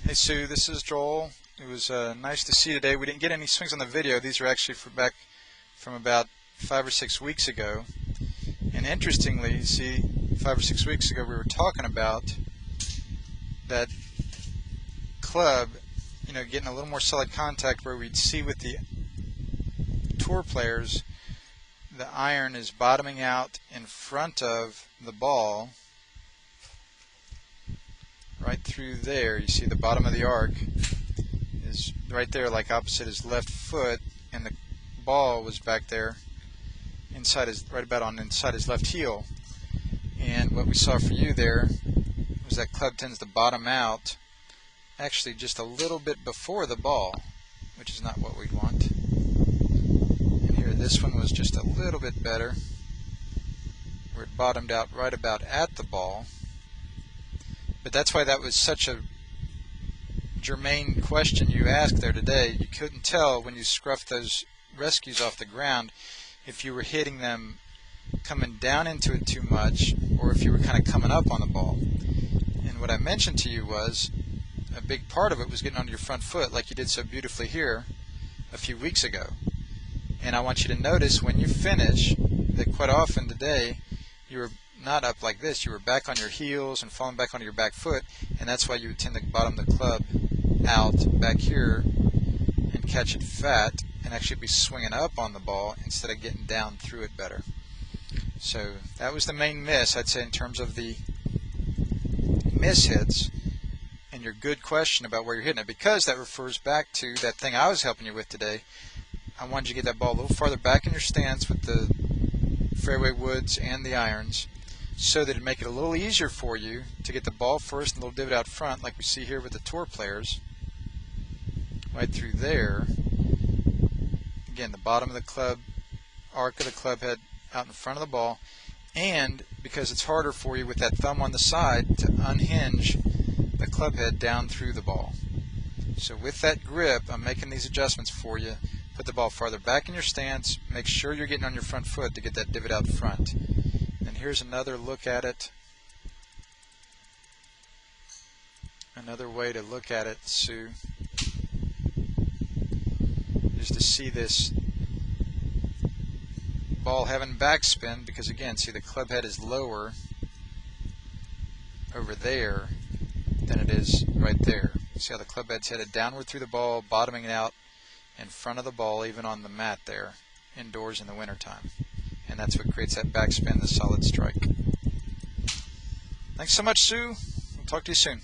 Hey Sue, this is Joel. It was nice to see you today. We didn't get any swings on the video. These are actually back from about 5 or 6 weeks ago. And interestingly, you see, 5 or 6 weeks ago we were talking about that club, getting a little more solid contact where we'd see with the tour players the iron is bottoming out in front of the ball. Right through there, you see the bottom of the arc is right there, like opposite his left foot, and the ball was back there inside right about on inside his left heel. And what we saw for you there was that club tends to bottom out actually just a little bit before the ball, which is not what we'd want. And here this one was just a little bit better, where it bottomed out right about at the ball. But that's why that was such a germane question you asked there today. You couldn't tell when you scruffed those rescues off the ground if you were hitting them coming down into it too much or if you were kind of coming up on the ball. And what I mentioned to you was a big part of it was getting onto your front foot like you did so beautifully here a few weeks ago. And I want you to notice when you finish that quite often today you were not up like this, you were back on your heels and falling back onto your back foot, and that's why you would tend to bottom the club out back here and catch it fat and actually be swinging up on the ball instead of getting down through it better. So that was the main miss, I'd say, in terms of the miss hits and your good question about where you're hitting it, because that refers back to that thing I was helping you with today. I wanted you to get that ball a little farther back in your stance with the fairway woods and the irons, so that it'd make it a little easier for you to get the ball first and a little divot out front, like we see here with the tour players, right through there. Again, the bottom of the club, arc of the club head out in front of the ball, and because it's harder for you with that thumb on the side to unhinge the club head down through the ball. So with that grip, I'm making these adjustments for you. Put the ball farther back in your stance, make sure you're getting on your front foot to get that divot out front. And here's another look at it. Another way to look at it, Sue, is to see this ball having backspin, because again, see, the club head is lower over there than it is right there. See how the club head's headed downward through the ball, bottoming it out in front of the ball, even on the mat there, indoors in the wintertime. And that's what creates that backspin, the solid strike. Thanks so much, Sue. We'll talk to you soon.